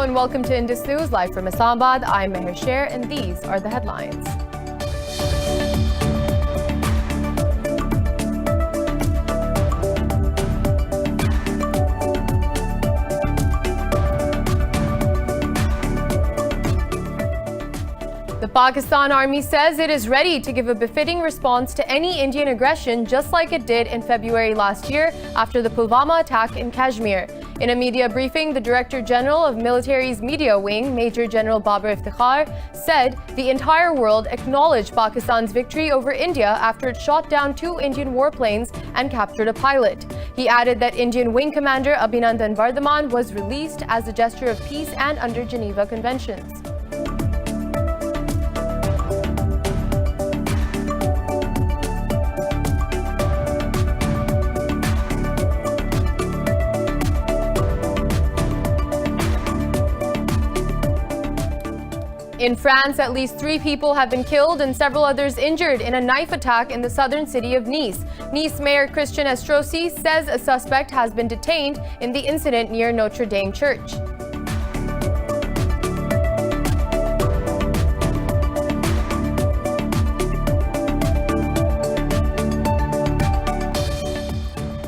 Hello and welcome to Indus News, live from Islamabad. I'm Meher Sher and these are the headlines. The Pakistan Army says it is ready to give a befitting response to any Indian aggression, just like it did in February last year after the Pulwama attack in Kashmir. In a media briefing, the Director General of Military's Media Wing, Major General Babar Iftikhar, said the entire world acknowledged Pakistan's victory over India after it shot down 2 Indian warplanes and captured a pilot. He added that Indian Wing Commander Abhinandan Vardhaman was released as a gesture of peace and under Geneva Conventions. In France, at least 3 people have been killed and several others injured in a knife attack in the southern city of Nice. Nice Mayor Christian Estrosi says a suspect has been detained in the incident near Notre Dame Church.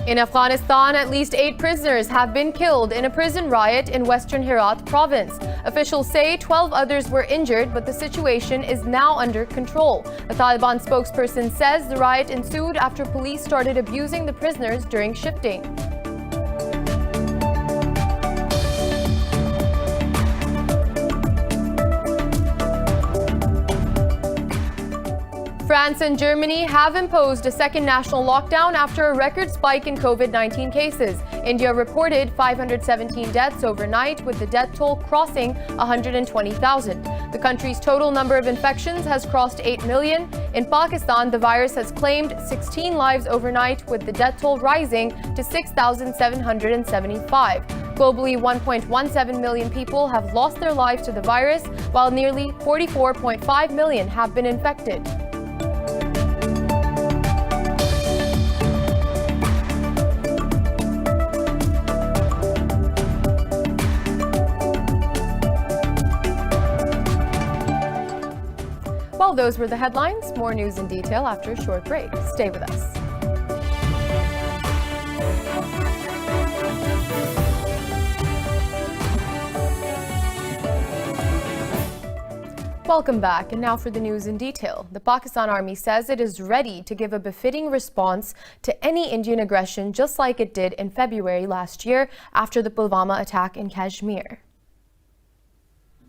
In Afghanistan, at least 8 prisoners have been killed in a prison riot in western Herat province. Officials say 12 others were injured, but the situation is now under control. The Taliban spokesperson says the riot ensued after police started abusing the prisoners during shifting. France and Germany have imposed a second national lockdown after a record spike in COVID-19 cases. India reported 517 deaths overnight, with the death toll crossing 120,000. The country's total number of infections has crossed 8 million. In Pakistan, the virus has claimed 16 lives overnight, with the death toll rising to 6,775. Globally, 1.17 million people have lost their lives to the virus, while nearly 44.5 million have been infected. Well, those were the headlines. More news in detail after a short break. Stay with us. Welcome back, and now for the news in detail. The Pakistan Army says it is ready to give a befitting response to any Indian aggression, just like it did in February last year after the Pulwama attack in Kashmir.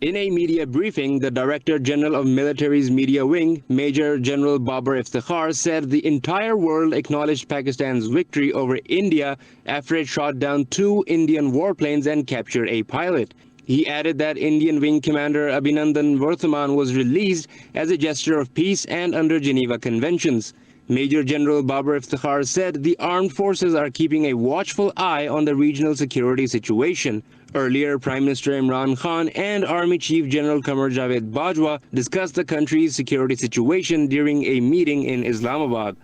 In a media briefing, the Director General of Military's Media Wing, Major General Babar Iftikhar, said the entire world acknowledged Pakistan's victory over India after it shot down 2 Indian warplanes and captured a pilot. He added that Indian Wing Commander Abhinandan Vardhaman was released as a gesture of peace and under Geneva Conventions. Major General Babar Iftikhar said the armed forces are keeping a watchful eye on the regional security situation. Earlier, Prime Minister Imran Khan and Army Chief General Qamar Javed Bajwa discussed the country's security situation during a meeting in Islamabad.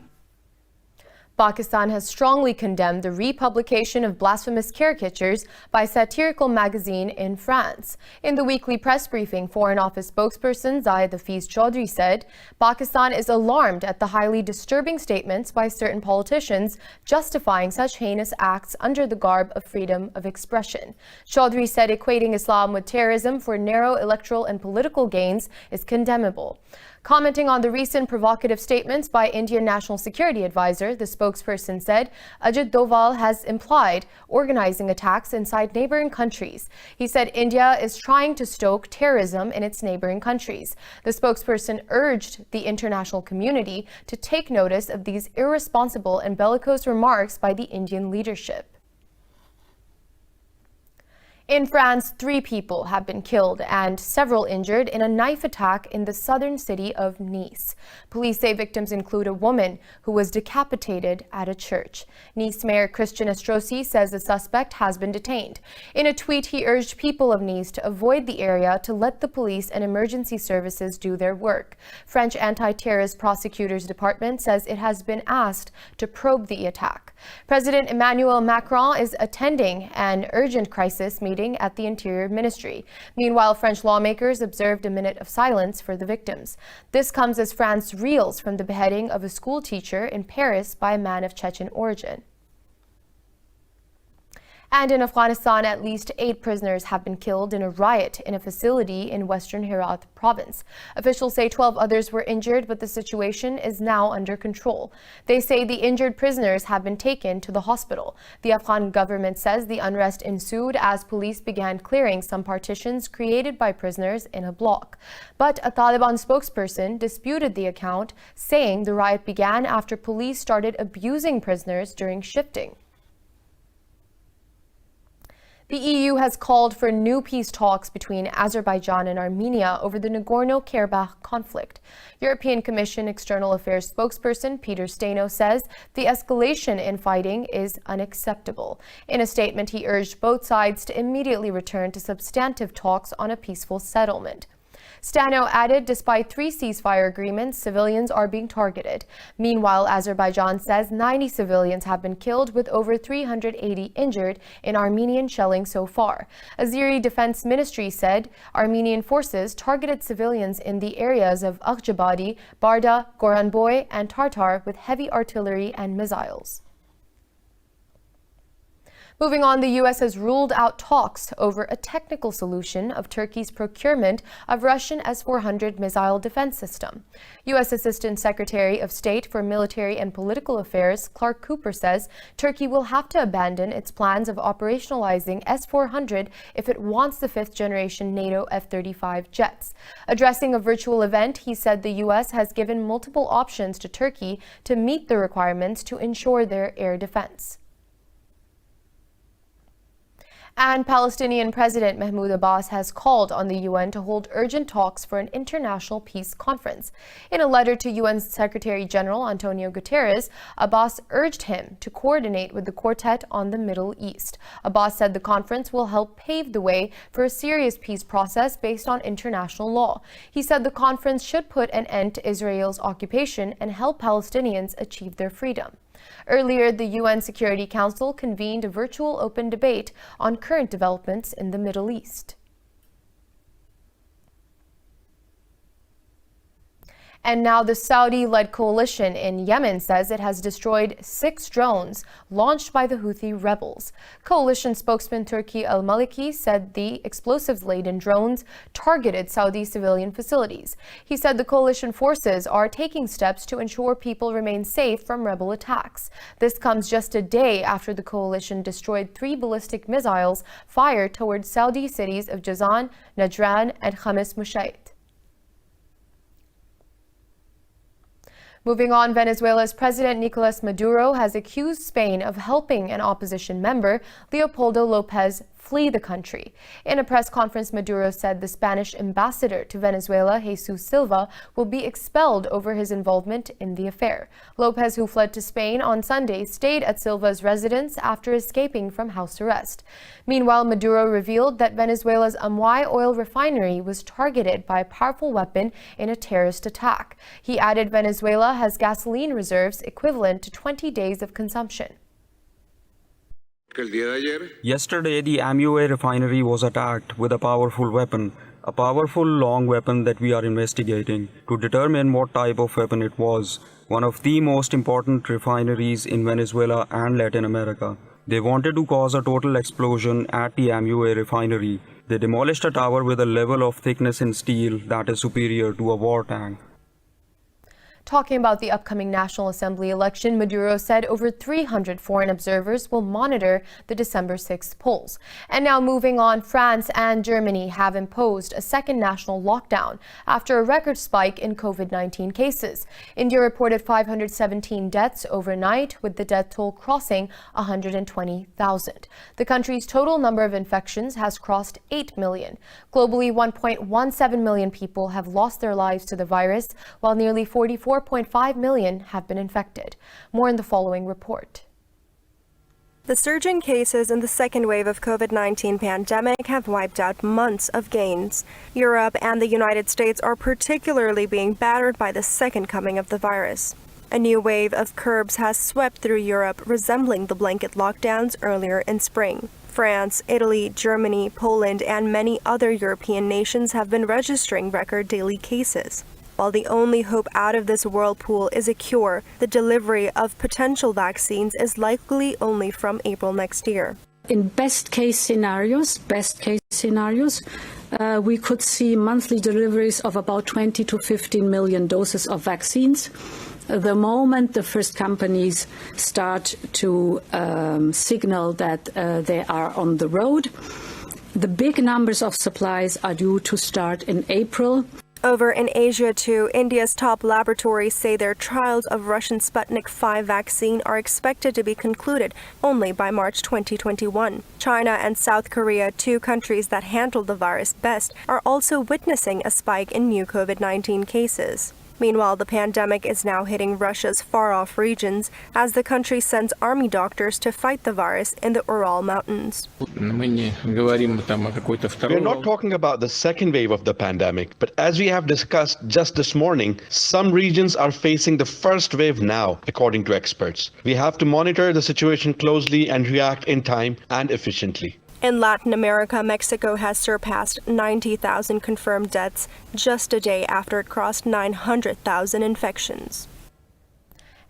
Pakistan has strongly condemned the republication of blasphemous caricatures by a satirical magazine in France. In the weekly press briefing, Foreign Office spokesperson Zeta Chaudhry said Pakistan is alarmed at the highly disturbing statements by certain politicians justifying such heinous acts under the garb of freedom of expression. Chaudhry said equating Islam with terrorism for narrow electoral and political gains is condemnable. Commenting on the recent provocative statements by Indian National Security Advisor, the spokesperson said Ajit Doval has implied organizing attacks inside neighboring countries. He said India is trying to stoke terrorism in its neighboring countries. The spokesperson urged the international community to take notice of these irresponsible and bellicose remarks by the Indian leadership. In France, 3 people have been killed and several injured in a knife attack in the southern city of Nice. Police say victims include a woman who was decapitated at a church. Nice Mayor Christian Estrosi says the suspect has been detained. In a tweet, he urged people of Nice to avoid the area to let the police and emergency services do their work. French anti-terrorist prosecutors department says it has been asked to probe the attack. President Emmanuel Macron is attending an urgent crisis meeting fighting at the Interior Ministry. Meanwhile, French lawmakers observed a minute of silence for the victims. This comes as France reels from the beheading of a school teacher in Paris by a man of Chechen origin. And in Afghanistan, at least 8 prisoners have been killed in a riot in a facility in western Herat province. Officials say 12 others were injured, but the situation is now under control. They say the injured prisoners have been taken to the hospital. The Afghan government says the unrest ensued as police began clearing some partitions created by prisoners in a block. But a Taliban spokesperson disputed the account, saying the riot began after police started abusing prisoners during shifting. The EU has called for new peace talks between Azerbaijan and Armenia over the Nagorno-Karabakh conflict. European Commission External Affairs spokesperson Peter Stano says the escalation in fighting is unacceptable. In a statement, he urged both sides to immediately return to substantive talks on a peaceful settlement. Stano added, despite 3 ceasefire agreements, civilians are being targeted. Meanwhile, Azerbaijan says 90 civilians have been killed with over 380 injured in Armenian shelling so far. Azeri Defense Ministry said Armenian forces targeted civilians in the areas of Akhjabadi, Barda, Goranboy, and Tartar with heavy artillery and missiles. Moving on, the U.S. has ruled out talks over a technical solution of Turkey's procurement of Russian S-400 missile defense system. U.S. Assistant Secretary of State for Military and Political Affairs Clark Cooper says Turkey will have to abandon its plans of operationalizing S-400 if it wants the 5th-generation NATO F-35 jets. Addressing a virtual event, he said the U.S. has given multiple options to Turkey to meet the requirements to ensure their air defense. And Palestinian President Mahmoud Abbas has called on the UN to hold urgent talks for an international peace conference. In a letter to UN Secretary General Antonio Guterres, Abbas urged him to coordinate with the Quartet on the Middle East. Abbas said the conference will help pave the way for a serious peace process based on international law. He said the conference should put an end to Israel's occupation and help Palestinians achieve their freedom. Earlier, the UN Security Council convened a virtual open debate on current developments in the Middle East. And now the Saudi-led coalition in Yemen says it has destroyed 6 drones launched by the Houthi rebels. Coalition spokesman Turki al-Maliki said the explosives-laden drones targeted Saudi civilian facilities. He said the coalition forces are taking steps to ensure people remain safe from rebel attacks. This comes just a day after the coalition destroyed 3 ballistic missiles fired towards Saudi cities of Jazan, Najran, and Khamis Mushayt. Moving on, Venezuela's President Nicolas Maduro has accused Spain of helping an opposition member, Leopoldo López, flee the country. In a press conference, Maduro said the Spanish ambassador to Venezuela, Jesus Silva, will be expelled over his involvement in the affair. López, who fled to Spain on Sunday, stayed at Silva's residence after escaping from house arrest. Meanwhile, Maduro revealed that Venezuela's Amuay oil refinery was targeted by a powerful weapon in a terrorist attack. He added Venezuela has gasoline reserves equivalent to 20 days of consumption. Yesterday, the Amuay refinery was attacked with a powerful weapon, a powerful long weapon that we are investigating to determine what type of weapon it was, one of the most important refineries in Venezuela and Latin America. They wanted to cause a total explosion at the Amuay refinery. They demolished a tower with a level of thickness in steel that is superior to a war tank. Talking about the upcoming National Assembly election, Maduro said over 300 foreign observers will monitor the December 6th polls. And now moving on, France and Germany have imposed a second national lockdown after a record spike in COVID-19 cases. India reported 517 deaths overnight, with the death toll crossing 120,000. The country's total number of infections has crossed 8 million. Globally, 1.17 million people have lost their lives to the virus, while nearly 4.5 million have been infected. More in the following report. The surging cases in the second wave of COVID-19 pandemic have wiped out months of gains. Europe and the United States are particularly being battered by the second coming of the virus. A new wave of curbs has swept through Europe, resembling the blanket lockdowns earlier in spring. France, Italy, Germany, Poland, and many other European nations have been registering record daily cases. While the only hope out of this whirlpool is a cure, the delivery of potential vaccines is likely only from April next year. In best case scenarios, we could see monthly deliveries of about 20 to 15 million doses of vaccines. The moment the first companies start to signal that they are on the road, the big numbers of supplies are due to start in April. Over in Asia, too, India's top laboratories say their trials of Russian Sputnik V vaccine are expected to be concluded only by March 2021. China and South Korea, two countries that handled the virus best, are also witnessing a spike in new COVID-19 cases. Meanwhile, the pandemic is now hitting Russia's far-off regions as the country sends army doctors to fight the virus in the Ural Mountains. We're not talking about the second wave of the pandemic, but as we have discussed just this morning, some regions are facing the first wave now, according to experts. We have to monitor the situation closely and react in time and efficiently. In Latin America, Mexico has surpassed 90,000 confirmed deaths just a day after it crossed 900,000 infections.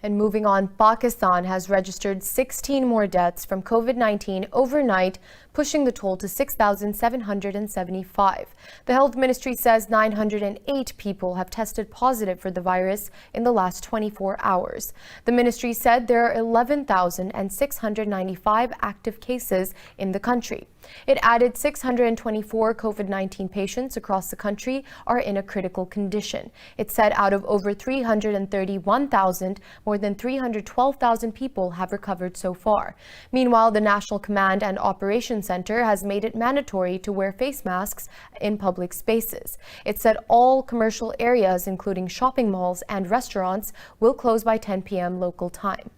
And moving on, Pakistan has registered 16 more deaths from COVID-19 overnight, pushing the toll to 6,775. The health ministry says 908 people have tested positive for the virus in the last 24 hours. The ministry said there are 11,695 active cases in the country. It added 624 COVID-19 patients across the country are in a critical condition. It said out of over 331,000, more than 312,000 people have recovered so far. Meanwhile, the National Command and Operations Center has made it mandatory to wear face masks in public spaces. It said all commercial areas, including shopping malls and restaurants, will close by 10 p.m. local time.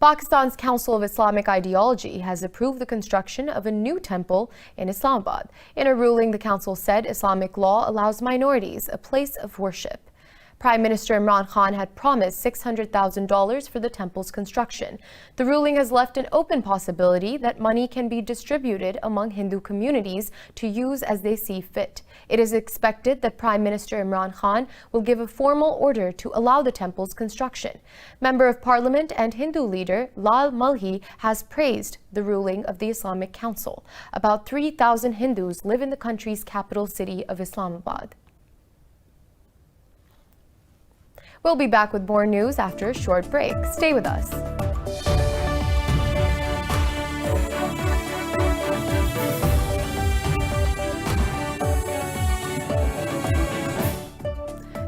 Pakistan's Council of Islamic Ideology has approved the construction of a new temple in Islamabad. In a ruling, the council said Islamic law allows minorities a place of worship. Prime Minister Imran Khan had promised $600,000 for the temple's construction. The ruling has left an open possibility that money can be distributed among Hindu communities to use as they see fit. It is expected that Prime Minister Imran Khan will give a formal order to allow the temple's construction. Member of Parliament and Hindu leader Lal Malhi has praised the ruling of the Islamic Council. About 3,000 Hindus live in the country's capital city of Islamabad. We'll be back with more news after a short break. Stay with us.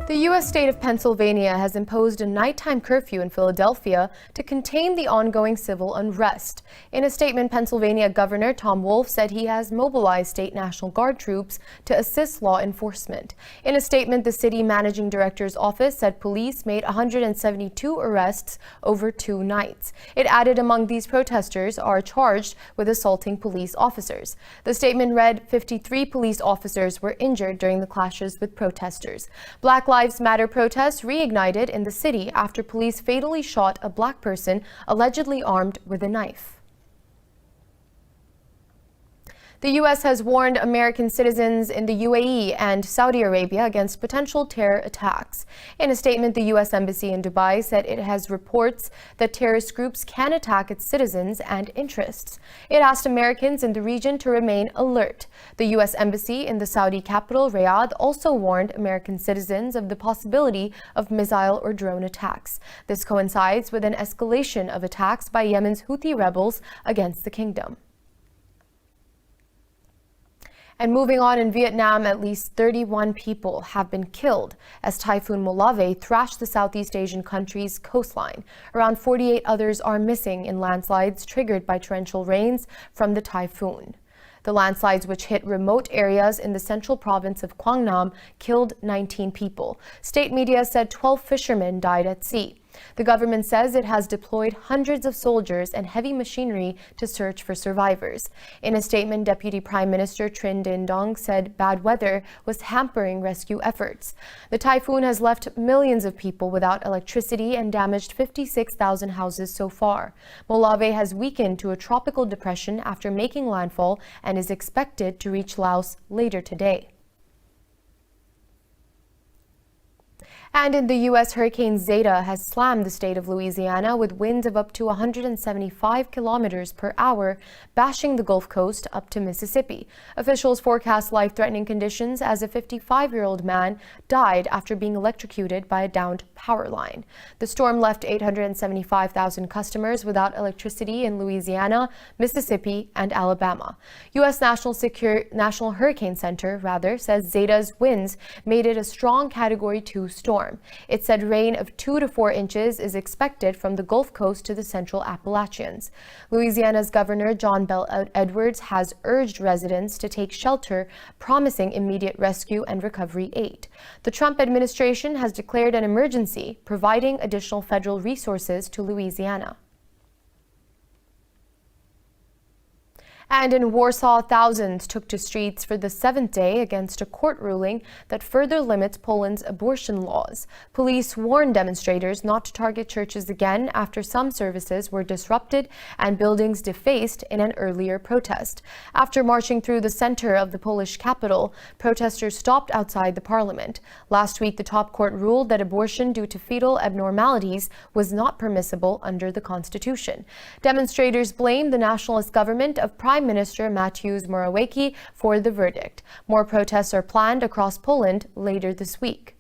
The U.S. state of Pennsylvania has imposed a nighttime curfew in Philadelphia to contain the ongoing civil unrest. In a statement, Pennsylvania Governor Tom Wolf said he has mobilized state National Guard troops to assist law enforcement. In a statement, the city managing director's office said police made 172 arrests over 2 nights. It added among these protesters are charged with assaulting police officers. The statement read 53 police officers were injured during the clashes with protesters. Black Lives Matter protests reignited in the city after police fatally shot a black person allegedly armed with a knife. The U.S. has warned American citizens in the UAE and Saudi Arabia against potential terror attacks. In a statement, the U.S. Embassy in Dubai said it has reports that terrorist groups can attack its citizens and interests. It asked Americans in the region to remain alert. The U.S. Embassy in the Saudi capital, Riyadh, also warned American citizens of the possibility of missile or drone attacks. This coincides with an escalation of attacks by Yemen's Houthi rebels against the kingdom. And moving on, in Vietnam, at least 31 people have been killed as Typhoon Molave thrashed the Southeast Asian country's coastline. Around 48 others are missing in landslides triggered by torrential rains from the typhoon. The landslides, which hit remote areas in the central province of Quang Nam, killed 19 people. State media said 12 fishermen died at sea. The government says it has deployed hundreds of soldiers and heavy machinery to search for survivors. In a statement, Deputy Prime Minister Trin Din Dong said bad weather was hampering rescue efforts. The typhoon has left millions of people without electricity and damaged 56,000 houses so far. Molave has weakened to a tropical depression after making landfall and is expected to reach Laos later today. And in the U.S., Hurricane Zeta has slammed the state of Louisiana with winds of up to 175 kilometers per hour, bashing the Gulf Coast up to Mississippi. Officials forecast life-threatening conditions as a 55-year-old man died after being electrocuted by a downed power line. The storm left 875,000 customers without electricity in Louisiana, Mississippi, and Alabama. U.S. National Hurricane Center says Zeta's winds made it a strong Category 2 storm. It said rain of 2 to 4 inches is expected from the Gulf Coast to the central Appalachians. Louisiana's Governor John Bel Edwards has urged residents to take shelter, promising immediate rescue and recovery aid. The Trump administration has declared an emergency, providing additional federal resources to Louisiana. And in Warsaw, thousands took to streets for the 7th day against a court ruling that further limits Poland's abortion laws. Police warned demonstrators not to target churches again after some services were disrupted and buildings defaced in an earlier protest. After marching through the center of the Polish capital, protesters stopped outside the parliament. Last week, the top court ruled that abortion due to fetal abnormalities was not permissible under the constitution. Demonstrators blamed the nationalist government of Prime Minister Mateusz Morawiecki for the verdict. More protests are planned across Poland later this week.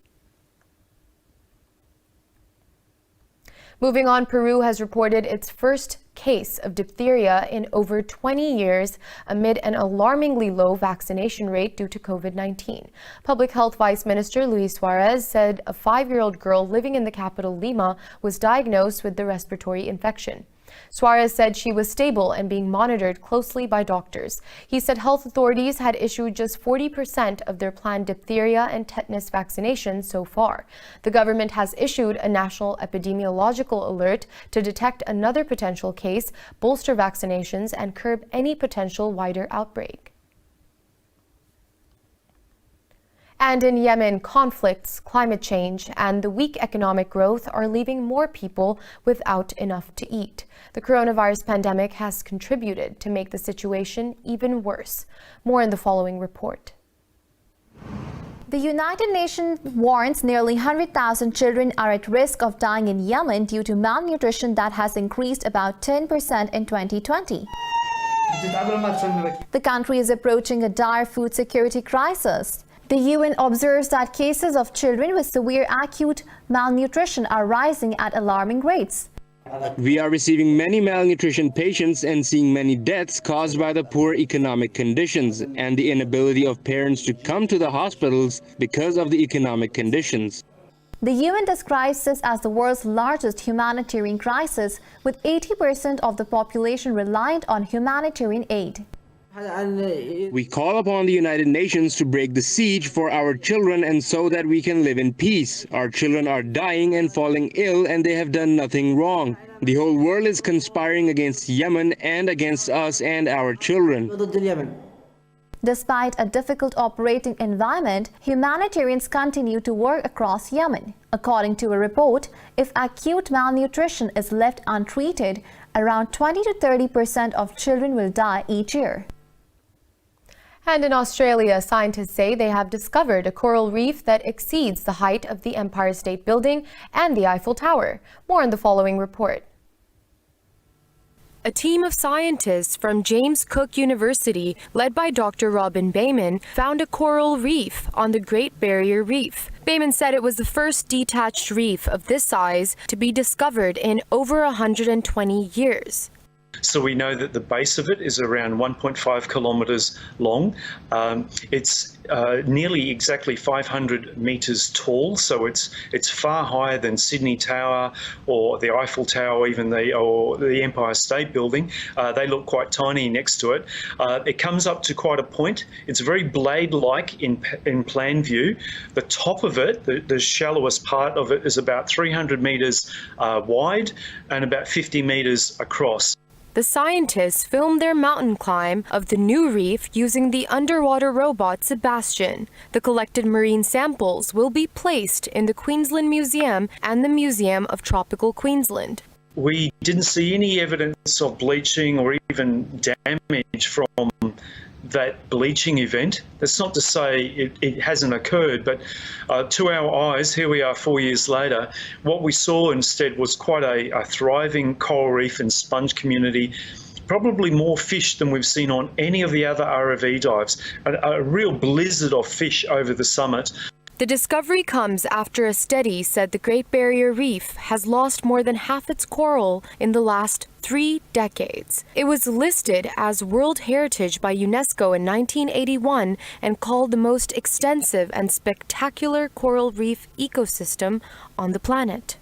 Moving on, Peru has reported its first case of diphtheria in over 20 years amid an alarmingly low vaccination rate due to COVID-19. Public Health Vice Minister Luis Suarez said a 5-year-old girl living in the capital Lima was diagnosed with the respiratory infection. Suarez said she was stable and being monitored closely by doctors. He said health authorities had issued just 40% of their planned diphtheria and tetanus vaccinations so far. The government has issued a national epidemiological alert to detect another potential case, bolster vaccinations, and curb any potential wider outbreak. And in Yemen, conflicts, climate change, and the weak economic growth are leaving more people without enough to eat. The coronavirus pandemic has contributed to make the situation even worse. More in the following report. The United Nations warns nearly 100,000 children are at risk of dying in Yemen due to malnutrition that has increased about 10% in 2020. The country is approaching a dire food security crisis. The UN observes that cases of children with severe acute malnutrition are rising at alarming rates. We are receiving many malnutrition patients and seeing many deaths caused by the poor economic conditions and the inability of parents to come to the hospitals because of the economic conditions. The UN describes this as the world's largest humanitarian crisis, with 80% of the population reliant on humanitarian aid. We call upon the United Nations to break the siege for our children and so that we can live in peace. Our children are dying and falling ill and they have done nothing wrong. The whole world is conspiring against Yemen and against us and our children. Despite a difficult operating environment, humanitarians continue to work across Yemen. According to a report, if acute malnutrition is left untreated, around 20 to 30% of children will die each year. And in Australia, scientists say they have discovered a coral reef that exceeds the height of the Empire State Building and the Eiffel Tower. More in the following report. A team of scientists from James Cook University, led by Dr. Robin Bayman, found a coral reef on the Great Barrier Reef. Bayman said it was the first detached reef of this size to be discovered in over 120 years. So we know that the base of it is around 1.5 kilometres long. It's nearly exactly 500 metres tall, so it's far higher than Sydney Tower or the Eiffel Tower, or the Empire State Building. They look quite tiny next to it. It comes up to quite a point. It's very blade-like in plan view. The top of it, the shallowest part of it, is about 300 metres wide and about 50 metres across. The scientists filmed their mountain climb of the new reef using the underwater robot Sebastian. The collected marine samples will be placed in the Queensland Museum and the Museum of Tropical Queensland. We didn't see any evidence of bleaching or even damage from that bleaching event. That's not to say it hasn't occurred, but to our eyes, here we are 4 years later, what we saw instead was quite a thriving coral reef and sponge community, probably more fish than we've seen on any of the other ROV dives, a real blizzard of fish over the summit. The discovery comes after a study said the Great Barrier Reef has lost more than half its coral in the last 3 decades. It was listed as World Heritage by UNESCO in 1981 and called the most extensive and spectacular coral reef ecosystem on the planet.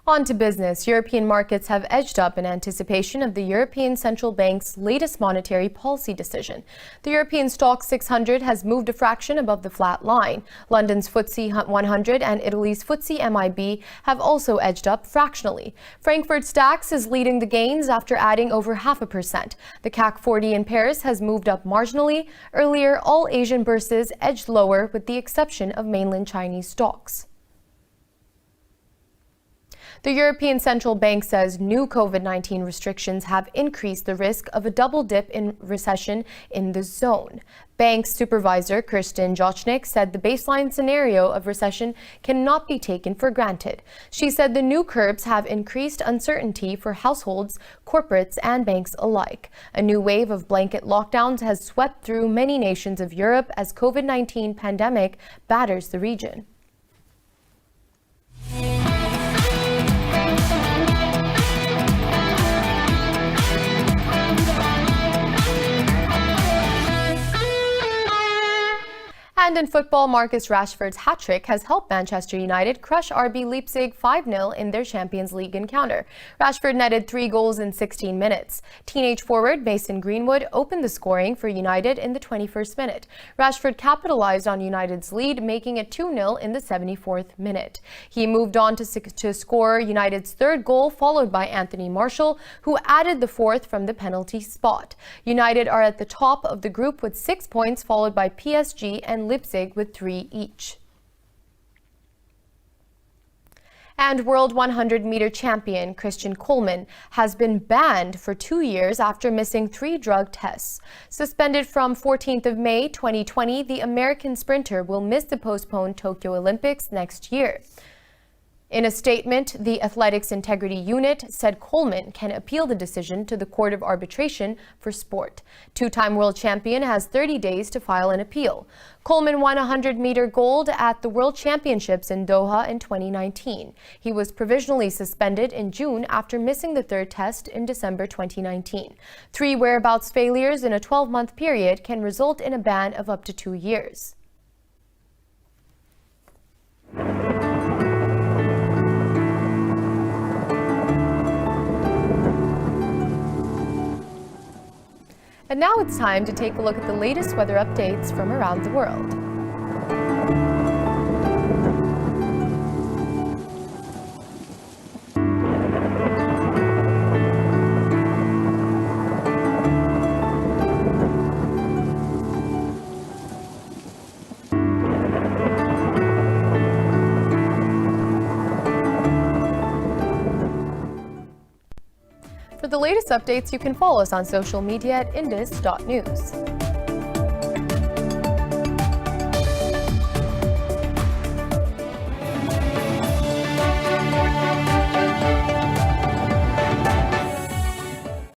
On to business. European markets have edged up in anticipation of the European Central Bank's latest monetary policy decision. The European stock 600 has moved a fraction above the flat line. London's FTSE 100 and Italy's FTSE MIB have also edged up fractionally. Frankfurt's DAX is leading the gains after adding over 0.5%. The CAC 40 in Paris has moved up marginally. Earlier, all Asian bourses edged lower with the exception of mainland Chinese stocks. The European Central Bank says new COVID-19 restrictions have increased the risk of a double dip in recession in the zone. Bank supervisor Kirsten Jochnik said the baseline scenario of recession cannot be taken for granted. She said the new curbs have increased uncertainty for households, corporates, and banks alike. A new wave of blanket lockdowns has swept through many nations of Europe as COVID-19 pandemic batters the region. And in football, Marcus Rashford's hat-trick has helped Manchester United crush RB Leipzig 5-0 in their Champions League encounter. Rashford netted 3 goals in 16 minutes. Teenage forward Mason Greenwood opened the scoring for United in the 21st minute. Rashford capitalized on United's lead, making it 2-0 in the 74th minute. He moved on to score United's 3rd goal, followed by Anthony Martial, who added the 4th from the penalty spot. United are at the top of the group with 6 points, followed by PSG and Leipzig with 3 each. And world 100-meter champion Christian Coleman has been banned for 2 years after missing 3 drug tests. Suspended from 14th of May 2020, the American sprinter will miss the postponed Tokyo Olympics next year. In a statement, the Athletics Integrity Unit said Coleman can appeal the decision to the Court of Arbitration for Sport. 2-time world champion has 30 days to file an appeal. Coleman won 100-meter gold at the World Championships in Doha in 2019. He was provisionally suspended in June after missing the 3rd test in December 2019. 3 whereabouts failures in a 12-month period can result in a ban of up to 2 years. And now it's time to take a look at the latest weather updates from around the world. For the latest updates, you can follow us on social media at indus.news.